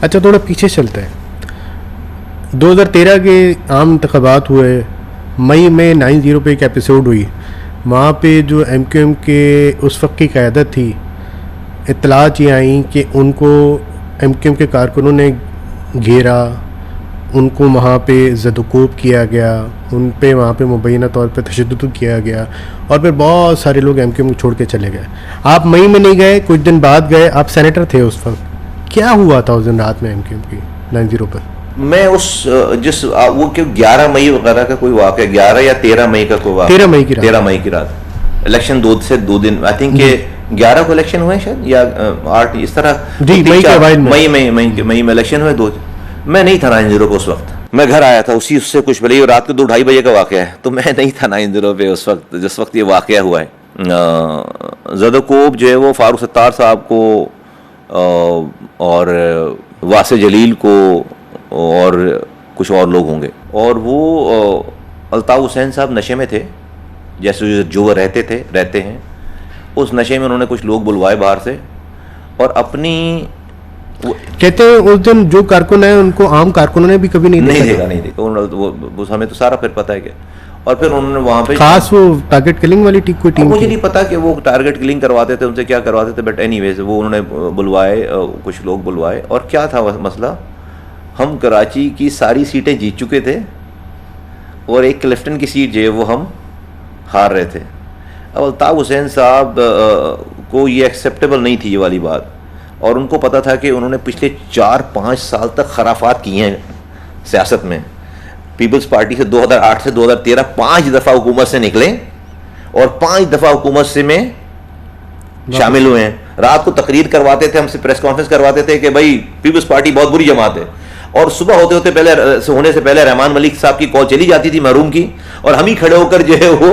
अच्छा, थोड़ा पीछे चलते हैं। 2013 के आम इंतखाबात हुए, मई में 90 पे एक एपिसोड हुई। वहाँ पे जो MQM के उस वक्त की क़यादत थी, इत्तलात ये आई कि उनको MQM के कारकुनों ने घेरा, उनको वहाँ पे ज़दोकोब किया गया, उन पे वहाँ पे मुबैना तौर पे तशद्दुद किया गया, और फिर बहुत सारे लोग MQM को छोड़ के चले गए। आप मई में नहीं गए, कुछ दिन बाद गए, आप सेनेटर थे उस वक्त। क्या हुआ था उस दिन रात में MQM की 90 पर? मैं उस जिस वो क्यों 11 मई वगैरह का कोई वाक़या, 11 या 13 मई का कोई वाक़या, 13 मई की रात इलेक्शन 2 से 2 दिन, आई थिंक 11 को इलेक्शन हुए शायद, या 8 इस तरह, मई में इलेक्शन हुए 2। मैं नहीं था 90 पे उस वक्त, मैं घर आया था उससे कुछ पहले, रात के 2-2:30 बजे का वाक़या है, तो मैं नहीं था 90 पे उस वक्त जिस वक्त ये वाक़या हुआ है। ज़दोकोब जो है वो फारूक सत्तार साहब को और वासे जलील को और कुछ और लोग होंगे, और वो अल्ताफ़ हुसैन साहब नशे में थे, जैसे जो वो रहते हैं उस नशे में उन्होंने कुछ लोग बुलवाए बाहर से, और अपनी कहते हैं उस दिन जो कारकुन है उनको आम कारकुनों ने भी कभी नहीं देखा। वो हमें तो सारा फिर पता है क्या। और फिर उन्होंने वहाँ पे खास वो टारगेट किलिंग वाली टीम, मुझे नहीं पता कि वो टारगेट किलिंग करवाते थे, उनसे क्या करवाते थे, बट एनीवेज वो उन्होंने बुलवाए, कुछ लोग बुलवाए। और क्या था मसला, हम कराची की सारी सीटें जीत चुके थे और एक क्लिफ्टन की सीट जो है वो हम हार रहे थे। अब अल्ताफ़ हुसैन साहब को ये एक्सेप्टेबल नहीं थी ये वाली बात, और उनको पता था कि उन्होंने पिछले 4-5 साल तक खराफात की हैं सियासत में। पीपल्स पार्टी से 2008 से 2013 5 दफ़ा हुकूमत से निकले और 5 दफ़ा हुकूमत से में शामिल हुए हैं। रात को तकरीर करवाते थे, हमसे प्रेस कॉन्फ्रेंस करवाते थे कि भाई पीपल्स पार्टी बहुत बुरी जमात है, और सुबह होने से पहले रहमान मलिक साहब की कॉल चली जाती थी महरूम की, और हम ही खड़े होकर जो है वो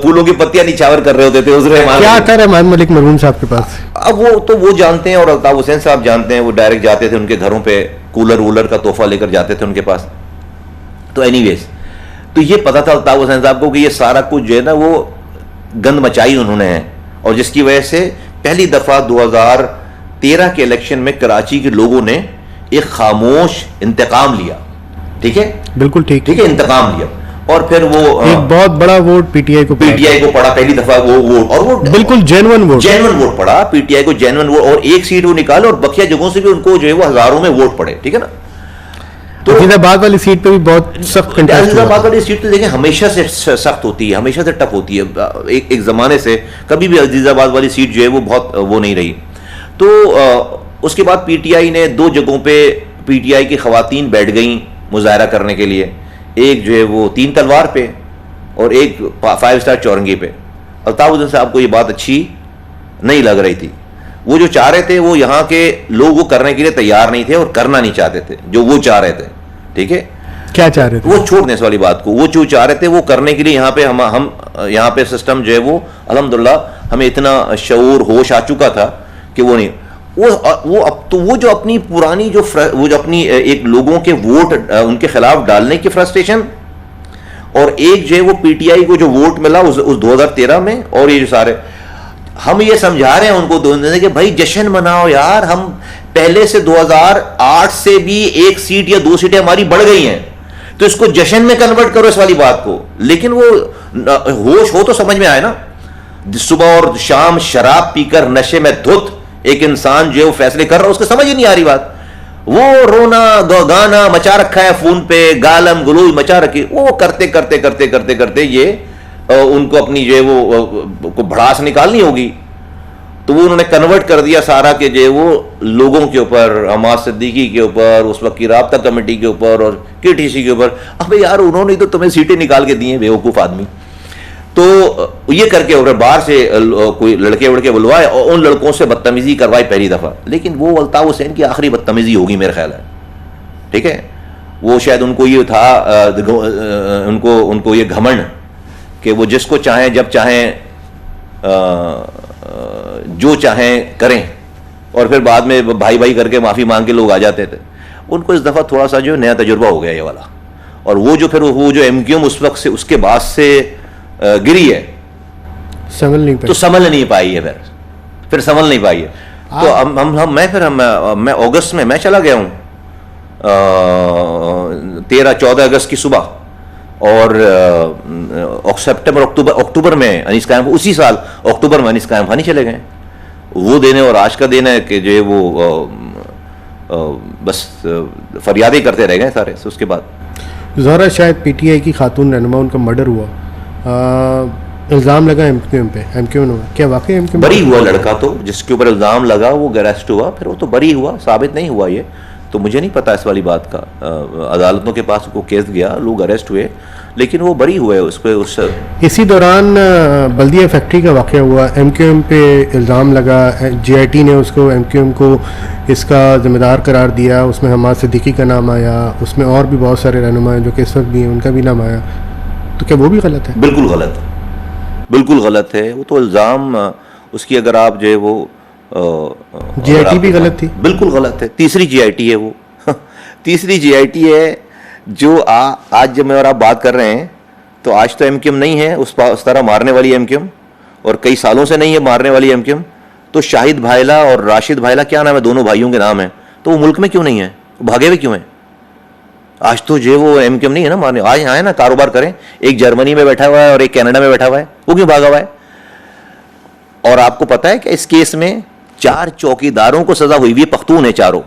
फूलों की पत्तियां निछावर कर रहे होते थे। उस क्या था रहमान मलिक मरहूम साहब के पास? अब वो जानते हैं, और अल्ताफ़ हुसैन साहब जानते हैं, वो डायरेक्ट जाते थे उनके घरों पे, कूलर वूलर का तोहफा लेकर जाते थे उनके पास। तो एनीवेज, तो ये पता था अल्ताफ़ हुसैन साहब को कि ये सारा कुछ जो है ना वो गंद मचाई उन्होंने है, और जिसकी वजह से पहली दफ़ा 2013 के इलेक्शन में कराची के लोगों ने एक खामोश इंतकाम लिया। ठीक है, बिल्कुल ठीक है, इंतकाम लिया। और फिर वो एक बहुत बड़ा वोट पीटीआई को पड़ा पहली दफा वो वोट, और वो बिल्कुल जेन्युइन वोट पड़ा पीटीआई को, जेन्युइन वोट, और एक सीट वो निकाले, और बकिया जगहों से भी उनको जो है वो हजारों में वोट पड़े। ठीक है ना। तो अजीज़ाबाद वाली सीट पे भी बहुत सख्त कंटेस्ट, अजीज़ाबाद वाली सीट तो देखें हमेशा से सख्त होती है, हमेशा से टफ होती है। एक जमाने से कभी भी अजीज़ाबाद वाली सीट जो है वो बहुत वो नहीं रही। तो उसके बाद पीटीआई ने 2 जगहों पे पीटीआई की खवातीन बैठ गई मुजाहरा करने के लिए, एक जो है वो 3 तलवार पे और एक 5 स्टार चौरंगी पे। अल्ताफ़ हुसैन साहब को ये बात अच्छी नहीं लग रही थी। वो जो चाह रहे थे वो यहाँ के लोग वो करने के लिए तैयार नहीं थे और करना नहीं चाहते थे जो वो चाह रहे थे। ठीक है, क्या चाह रहे थे? वो छोड़ने वाली बात को वो जो चाह रहे थे वो करने के लिए यहाँ पे हम यहाँ पे सिस्टम जो है वो अल्हम्दुलिल्लाह हमें इतना शऊर होश आ चुका था कि वो नहीं, वो अब तो वो जो अपनी पुरानी वो जो अपनी एक लोगों के वोट उनके खिलाफ डालने की फ्रस्ट्रेशन, और एक जो है वो पीटीआई को जो वोट मिला उस 2013 में, और ये जो सारे हम ये समझा रहे हैं उनको दोनों कि भाई जश्न मनाओ यार, हम पहले से 2008 से भी 1 सीट या 2 सीटें हमारी बढ़ गई हैं, तो इसको जश्न में कन्वर्ट करो इस वाली बात को। लेकिन वो होश हो तो समझ में आए ना। सुबह और शाम शराब पीकर नशे में धुत एक इंसान जो है वो फैसले कर रहा है, उसको समझ ही नहीं आ रही बात। वो रोना गाना मचा रखा है, फोन पे गालम गलोज मचा रखी, वो करते करते करते करते करते ये उनको अपनी जो है वो भड़ास निकालनी होगी, तो वो उन्होंने कन्वर्ट कर दिया सारा के जो है वो लोगों के ऊपर, हमाद सिद्दीकी के ऊपर, उस वक्त की राब्ता कमेटी के ऊपर और केटीसी के ऊपर। अबे यार उन्होंने तो तुम्हें सीटें निकाल के दी हैं बेवकूफ़ आदमी। तो ये करके और बाहर से कोई लड़के वड़के बुलवाए और उन लड़कों से बदतमीजी करवाई पहली दफ़ा। लेकिन वो अल्ताफ़ हुसैन की आखिरी बदतमीजी होगी मेरा ख्याल है। ठीक है, वो शायद उनको ये था उनको ये घमंड कि वो जिसको चाहें जब चाहें जो चाहें करें, और फिर बाद में भाई भाई करके माफ़ी मांग के लोग आ जाते थे। उनको इस दफ़ा थोड़ा सा जो नया तजुर्बा हो गया ये वाला, और वो जो फिर वो जो MQM उस वक्त से उसके बाद से गिरी है, संभल नहीं पाई, तो संभल नहीं पाई है, फिर संभल नहीं पाई है। तो मैं अगस्त में मैं चला गया हूँ 13-14 अगस्त की सुबह और सितंबर अक्टूबर में अनीस कायम, उसी साल अक्टूबर में अनीस कायम खानी चले गए। वो दिन है और आज का दिन है कि जो है वो बस फरियादें करते रह गए सारे। उसके बाद ज़हरा शायद पीटीआई की खातून रहनुमा, उनका मर्डर हुआ, इल्ज़ाम लगा एमक्यूएम पे, एमक्यूएम हुआ, क्या वाकई एमक्यूएम बरी हुआ? लड़का तो जिसके ऊपर इल्ज़ाम लगा वो अरेस्ट हुआ, फिर वो तो बरी हुआ, साबित नहीं हुआ ये तो मुझे नहीं पता इस वाली बात का। अदालतों के पास वो केस गया, लोग अरेस्ट हुए, लेकिन वो बरी हुए उस पर। उस इसी दौरान बल्दिया फैक्ट्री का वाक़या हुआ, एमक्यूएम पे इल्ज़ाम लगा, जीआईटी ने उसको एमक्यूएम को इसका ज़िम्मेदार करार दिया, उसमें हमाद सिद्दीकी का नाम आया, उसमें और भी बहुत सारे रहनुमा हैं जो कि इस वक्त भी हैं, उनका भी नाम आया, तो क्या वो भी गलत है? बिल्कुल गलत है, बिल्कुल गलत है। वो तो इल्ज़ाम उसकी अगर आप जो है वो जीआईटी भी गलत थी, बिल्कुल गलत है। तीसरी जीआईटी है वो तीसरी जीआईटी है जो आज जब मैं और आप बात कर रहे हैं तो आज तो एमक्यूएम नहीं है उस तरह मारने वाली एमक्यूएम, और कई सालों से नहीं है मारने वाली एमक्यूएम। तो शाहिद भाईला और राशिद भाईला, क्या नाम है दोनों भाइयों के नाम है, तो वो मुल्क में क्यों नहीं है, भागे हुए क्यों हैं? आज तो जो वो एमक्यूएम नहीं है ना मारने, आज आए ना कारोबार करें। एक जर्मनी में बैठा हुआ है और एक कनाडा में बैठा हुआ है, वो क्यों भागा हुआ है? और आपको पता है कि इस केस में 4 चौकीदारों को सजा हुई हुई है, पख्तून है चारों,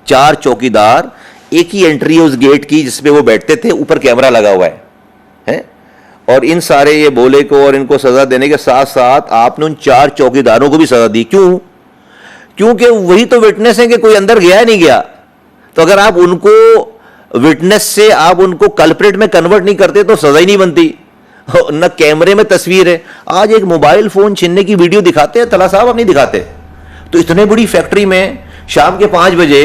4 चौकीदार, एक ही एंट्री है उस गेट की जिसपे वो बैठते थे, ऊपर कैमरा लगा हुआ है? और इन सारे ये बोले को और इनको सजा देने के साथ साथ आपने उन 4 चौकीदारों को भी सजा दी। क्यों? क्योंकि वही तो विटनेस है कि कोई अंदर गया नहीं गया। तो अगर आप उनको विटनेस से आप उनको कल्प्रिट में कन्वर्ट नहीं करते तो सजा ही नहीं बनती। न कैमरे में तस्वीर है, आज एक मोबाइल फोन छीनने की वीडियो दिखाते हैं, तला साहब अब नहीं दिखाते। तो इतने बड़ी फैक्ट्री में शाम के 5 बजे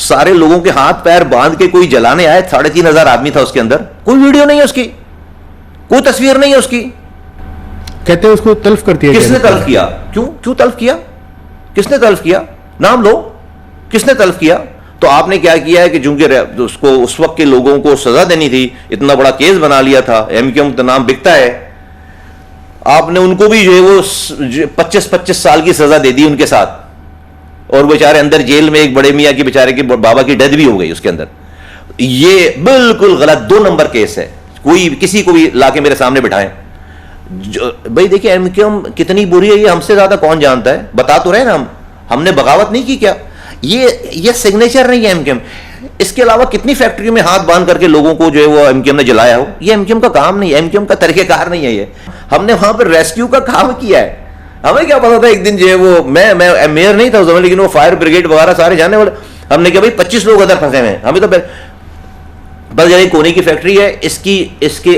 सारे लोगों के हाथ पैर बांध के कोई जलाने आए, 3500 आदमी था उसके अंदर, कोई वीडियो नहीं है उसकी, कोई तस्वीर नहीं है उसकी। कहते हैं उसको तल्फ कर दिया। किसने तल्फ किया? क्यों तल्फ किया? किसने तल्फ किया? नाम लो, किसने तल्फ किया? तो आपने क्या किया है कि चूंकि उसको उस वक्त के लोगों को सजा देनी थी, इतना बड़ा केस बना लिया था, एमक्यूएम का नाम बिकता है, आपने उनको भी जो है वो 25-25 साल की सजा दे दी उनके साथ, और बेचारे अंदर जेल में एक बड़े मियाँ की बेचारे के बाबा की डेथ भी हो गई उसके अंदर। ये बिल्कुल गलत 2 नंबर केस है। कोई किसी को भी लाके मेरे सामने बिठाएं, भाई देखिए एमक्यूएम कितनी बुरी है ये हमसे ज्यादा कौन जानता है, बता तो रहे ना हमने बगावत नहीं की क्या? ये सिग्नेचर नहीं है एमक्यूएम। इसके अलावा कितनी फैक्ट्री में हाथ बांध करके लोगों को जो है वो एमक्यूएम ने जलाया हो, ये एमक्यूएम का काम नहीं है, एमक्यूएम का तरीकेकार नहीं है ये। हमने वहां पर रेस्क्यू का काम किया है। हमें क्या पता था एक दिन जो है वो मैं मेयर नहीं था उस समय, लेकिन वो फायर ब्रिगेड वगैरह सारे जाने वाले, हमने कहा भाई 25 लोग अंदर फंसे हुए हैं। हमें तो बस यही कोने की फैक्ट्री है, इसके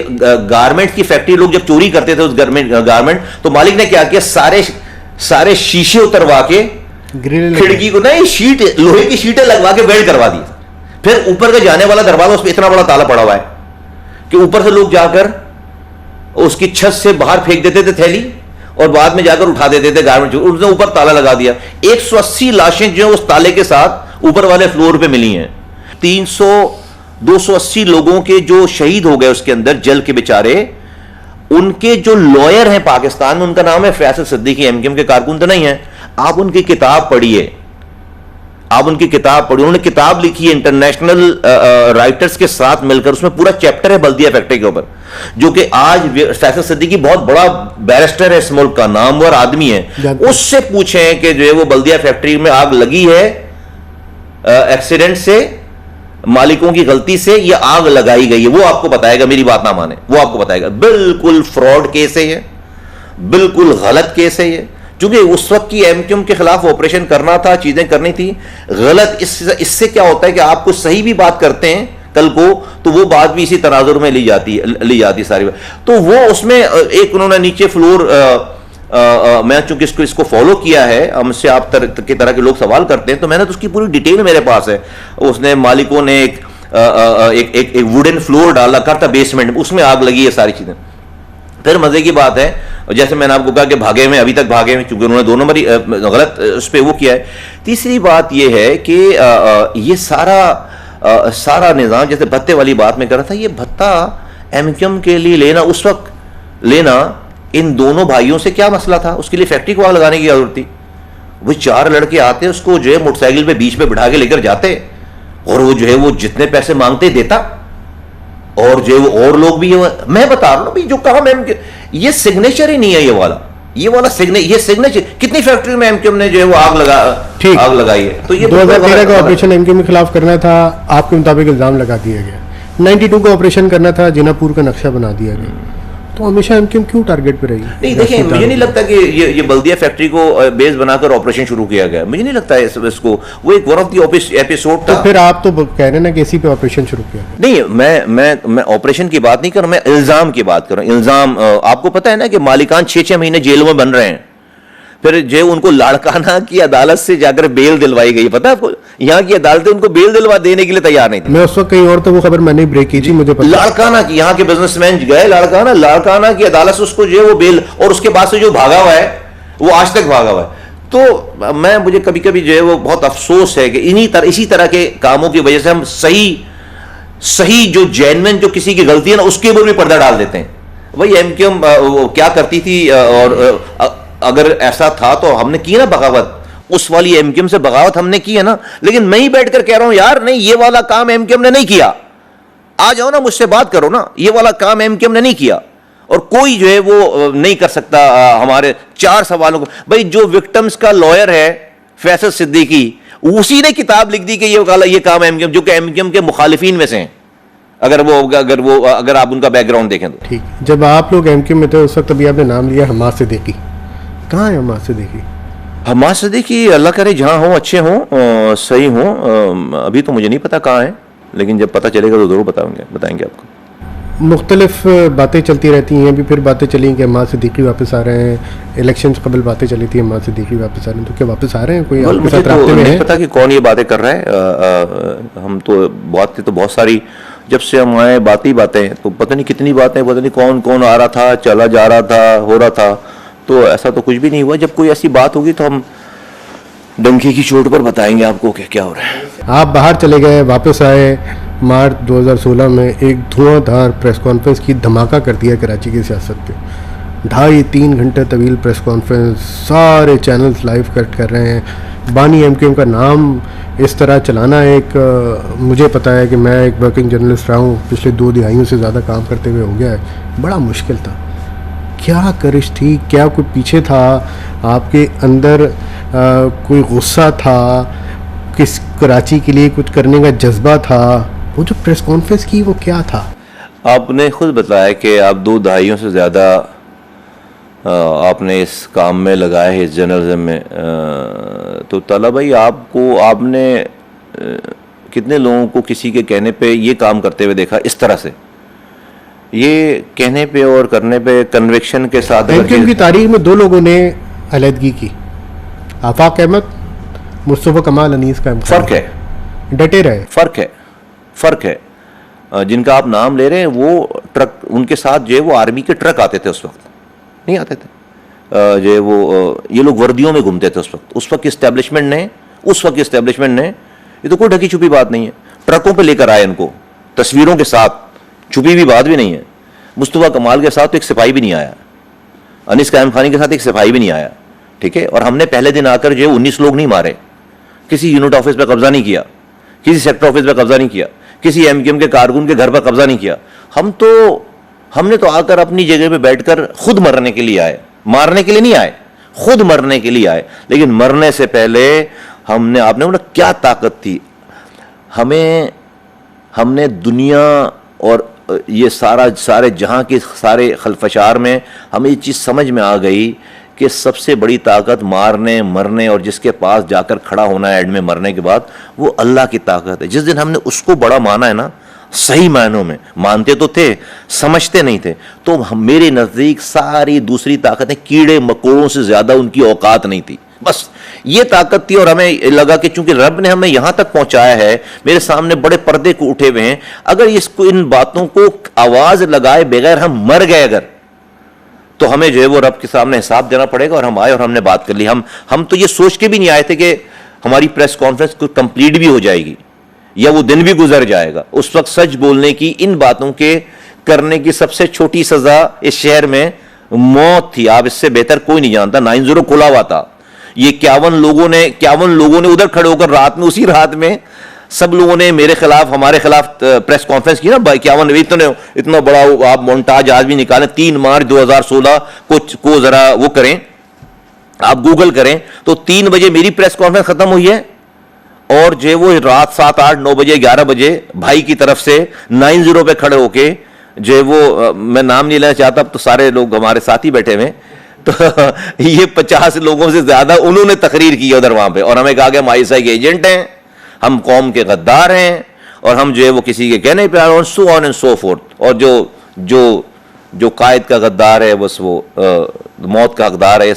गारमेंट की फैक्ट्री, लोग जब चोरी करते थे उस गारमेंट, तो मालिक ने क्या किया, सारे शीशे उतरवा के खिड़की को नहीं शीट, लोहे की शीटें लगवा के वेल्ड करवा दी। फिर ऊपर का जाने वाला दरवाजा, उस पर इतना बड़ा ताला पड़ा हुआ है कि ऊपर से लोग जाकर उसकी छत से बाहर फेंक देते थे थैली, और बाद में जाकर उठा देते थे गारमेंट। उसने ऊपर ताला लगा दिया। 180 लाशें जो उस ताले के साथ ऊपर वाले फ्लोर पे मिली हैं। 280 लोगों के जो शहीद हो गए उसके अंदर जल के बेचारे, उनके जो लॉयर हैं पाकिस्तान में, उनका नाम है फैसल सिद्दीकी, एमक्यूएम के कारकुन तो नहीं है। आप उनकी किताब पढ़िए, आप उनकी किताब पढ़िए, उन्होंने किताब लिखी है इंटरनेशनल राइटर्स के साथ मिलकर, उसमें पूरा चैप्टर है बल्दिया फैक्ट्री के ऊपर, जो कि आज फैसल सिद्दीकी बहुत बड़ा बैरिस्टर है इस मुल्क का, नामवर आदमी है। उससे पूछें कि जो है वो बल्दिया फैक्ट्री में आग लगी है एक्सीडेंट से, मालिकों की गलती से, या आग लगाई गई है, वो आपको बताएगा। मेरी बात ना माने, वो आपको बताएगा। बिल्कुल फ्रॉड केस है ये, बिल्कुल गलत केस है ये, क्योंकि उस वक्त की एमक्यूएम के खिलाफ ऑपरेशन करना था, चीजें करनी थी गलत। इससे क्या होता है कि आप कुछ सही भी बात करते हैं कल को, तो वो बात भी इसी तनाजुर में ली जाती सारी बात। तो वो उसमें एक उन्होंने नीचे फ्लोर, मैं चूंकि इसको फॉलो किया है, हमसे आप की तरह के लोग सवाल करते हैं, तो मैंने तो उसकी पूरी डिटेल मेरे पास है। उसने मालिकों ने एक वुडन फ्लोर डाला कर था बेसमेंट में, उसमें आग लगी है सारी चीजें। फिर मजे की बात है, जैसे मैंने आपको कहा कि भागे में, अभी तक भागे में, क्योंकि उन्होंने 2 नंबर गलत उस पर वो किया है। तीसरी बात यह है कि ये सारा निज़ाम, जैसे भत्ते वाली बात में कर रहा था, ये भत्ता एमक्यूएम के लिए लेना, उस वक्त लेना, इन दोनों भाइयों से क्या मसला था? उसके लिए फैक्ट्री को आग लगाने की जरूरत थी? वो 4 लड़के आते, उसको जो है मोटरसाइकिल पे बीच पे बिठा के लेकर जाते, और वो जो है वो जितने पैसे मांगते देता, और जो है वो और लोग भी मैं बता रहा हूं भाई, जो कहा मैम ये सिग्नेचर ही नहीं है, ये वाला सिग्नेचर कितनी फैक्ट्री में एमक्यूएम ने जो है वो आग लगाई है। तो ये 2013 का ऑपरेशन एमक्यूएम के खिलाफ करना था, आपके मुताबिक इल्जाम लगा दिया गया। 92 का ऑपरेशन करना था, जिनापुर का नक्शा बना दिया गया। तो हमेशा एमक्यूएम क्यों टारगेट पे रही? नहीं देखिए, मुझे नहीं लगता कि ये बल्दिया फैक्ट्री को बेस बनाकर ऑपरेशन शुरू किया गया, मुझे नहीं लगता है इसको, वो एक वन ऑफ द एपिसोड था। तो फिर आप तो कह रहे हैं ना कि इसी पे ऑपरेशन शुरू किया? नहीं, मैं ऑपरेशन की बात नहीं कर रहा, मैं इल्जाम की बात कर रहा हूं। इल्जाम, आपको पता है ना कि मालिकान 6-6 महीने जेलों में बन रहे हैं, फिर जो उनको लाड़काना की अदालत से जाकर बेल दिलवाई गई, पता है आपको? यहाँ की अदालतें उनको बेल दिलवा देने के लिए तैयार नहीं थी। मैं उस वक्त कहीं और, तो वो खबर मैंने ब्रेक की थी, मुझे पता। लाड़काना की, यहाँ के बिजनेसमैन गए लाड़काना की अदालत से उसको जो है वो बेल, और उसके बाद से जो भागा हुआ है वो आज तक भागा हुआ है। तो मुझे कभी कभी जो है वो बहुत अफसोस है कि इसी तरह के कामों की वजह से हम सही जो जेन्युइन जो किसी की गलती है ना, उसके ऊपर भी पर्दा डाल देते हैं। वही एमक्यूएम क्या करती थी, और अगर ऐसा था तो हमने की ना बगावत, उस वाली एमक्यूएम से बगावत हमने की है ना। लेकिन मैं ही बैठकर कह रहा हूं यार नहीं, ये वाला काम एमक्यूएम ने नहीं किया, आ जाओ ना मुझसे बात करो ना, ये वाला काम एमक्यूएम ने नहीं किया, और कोई जो है वो नहीं कर सकता हमारे 4 सवालों को। भाई जो विक्टिम्स का लॉयर है फैसल सिद्दीकी, उसी ने किताब लिख दी कि ये काम एमक्यूएम, जो कि एमक्यूएम के मुखालिफिन में से हैं, अगर आप उनका बैकग्राउंड देखें तो। ठीक, जब आप लोग एमक्यूएम में थे उस वक्त अभी आपने नाम लिया हमास सिद्दीकी, कहाँ है हमास सिद्दीकी? हमास सिद्दीकी अल्लाह करे जहाँ हो, अच्छे हों, सही हों, अभी तो मुझे नहीं पता कहाँ है, लेकिन जब पता चलेगा तो जरूर बताएंगे आपको। मुख्तलिफ बातें चलती रहती हैं, अभी फिर बातें चली कि हमास सिद्दीकी वापस आ रहे हैं, इलेक्शन से कबल बातें चली थी हमास सिद्दीकी वापस आ रहे हैं, तो क्या वापस आ रहे हैं? कोई आपके साथ राब्ते में है? नहीं पता कि कौन ये बातें कर रहा है। हम तो बातें तो बहुत सारी, जब से हम आए बातें तो पता नहीं कितनी बातें, पता नहीं कौन कौन आ रहा था, चला जा रहा था, हो रहा था, तो ऐसा तो कुछ भी नहीं हुआ। जब कोई ऐसी बात होगी तो हम डंकी की चोट पर बताएंगे आपको कि क्या हो रहा है। आप बाहर चले गए, वापस आए, मार्च 2016 में एक धुआंधार प्रेस कॉन्फ्रेंस की धमाका कर दिया कराची की सियासत पे। 2.5-3 घंटे तवील प्रेस कॉन्फ्रेंस, सारे चैनल्स लाइव कट कर रहे हैं। बानी एमक्यूएम का नाम इस तरह चलाना, मुझे पता है कि मैं एक वर्किंग जर्नलिस्ट रहा हूँ, पिछले 2 दिहाइयों से ज़्यादा काम करते हुए हो गया है, बड़ा मुश्किल था। क्या करिश थी, क्या कोई पीछे था आपके अंदर, कोई गुस्सा था, किस कराची के लिए कुछ करने का जज्बा था? वो जो प्रेस कॉन्फ्रेंस की वो क्या था? आपने खुद बताया कि आप 2 दहाइयों से ज़्यादा आपने इस काम में लगाया है, इस जर्नलिज्म में, तो ताला भाई आपने कितने लोगों को किसी के कहने पे ये काम करते हुए देखा इस तरह से? ये कहने पे और करने पे कन्विक्शन के साथ। एमक्यूएम की तारीख में 2 लोगों ने अलहदगी की, आफाक अहमद, मुस्तफ़ा कमाल अनीस का फर्क है, डटे रहे। फर्क है। जिनका आप नाम ले रहे हैं वो ट्रक, उनके साथ जो है वो आर्मी के ट्रक आते थे, उस वक्त नहीं आते थे, जो है वो ये लोग वर्दियों में घूमते थे उस वक्त इस्टेब्लिशमेंट ने, ये तो कोई ढकी छुपी बात नहीं है, ट्रकों पे लेकर आए इनको तस्वीरों के साथ, छुपी हुई बात भी नहीं है। मुस्तफ़ा कमाल के साथ तो एक सिपाही भी नहीं आया, अनीस कायम खानी के साथ एक सिपाही भी नहीं आया, ठीक है। और हमने पहले दिन आकर जो 19 लोग नहीं मारे, किसी यूनिट ऑफिस पर कब्जा नहीं किया, किसी सेक्टर ऑफिस पर कब्जा नहीं किया, किसी एमक्यूएम के कारकुन के घर पर कब्जा नहीं किया। हमने तो आकर अपनी जगह पे बैठकर खुद मरने के लिए आए, मारने के लिए नहीं आए, खुद मरने के लिए आए। लेकिन मरने से पहले आपने बोला क्या ताकत थी, हमने दुनिया और ये सारे जहां के सारे खलफशार में हमें ये चीज़ समझ में आ गई कि सबसे बड़ी ताकत मारने मरने और जिसके पास जाकर खड़ा होना है एंड में मरने के बाद, वो अल्लाह की ताकत है। जिस दिन हमने उसको बड़ा माना है ना, सही मायनों में मानते तो थे, समझते नहीं थे, तो मेरे नज़दीक सारी दूसरी ताकतें कीड़े मकोड़ों से ज़्यादा उनकी औकात नहीं थी। बस ये ताकत थी। और हमें लगा कि चूंकि रब ने हमें यहां तक पहुंचाया है, मेरे सामने बड़े पर्दे को उठे हुए हैं, अगर इन बातों को आवाज लगाए बगैर हम मर गए अगर, तो हमें जो है वो रब के सामने हिसाब देना पड़ेगा। और हम आए और हमने बात कर ली। हम तो ये सोच के भी नहीं आए थे कि हमारी प्रेस कॉन्फ्रेंस को कंप्लीट भी हो जाएगी या वो दिन भी गुजर जाएगा। उस वक्त सच बोलने की, इन बातों के करने की सबसे छोटी सजा इस शहर में मौत थी। आप इससे बेहतर कोई नहीं जानता। 9-0 खुला हुआ था, ये 51 लोगों ने उधर खड़े होकर रात में, उसी रात में सब लोगों ने मेरे खिलाफ, हमारे खिलाफ प्रेस कॉन्फ्रेंस की ना। 51 इतना बड़ा आप मोन्टाज आज भी निकालें, 3 मार्च 2016 को जरा वो करें, आप गूगल करें तो 3 बजे मेरी प्रेस कॉन्फ्रेंस खत्म हुई है, और जो वो रात 7, 8, 9 बजे 11 बजे भाई की तरफ से 90 पे खड़े होके, जो वो मैं नाम नहीं लेना चाहता, अब तो सारे लोग हमारे साथ ही बैठे हुए, तो ये 50 लोगों से ज्यादा उन्होंने तकरीर की उधर वहां पे, और हमें कहा कि हम आईएसआई के एजेंट हैं, हम कौम के गद्दार हैं, और हम जो है वो किसी के कहने पे और so on and so fourth, और जो कायद का गद्दार है बस वो मौत का हकदार है।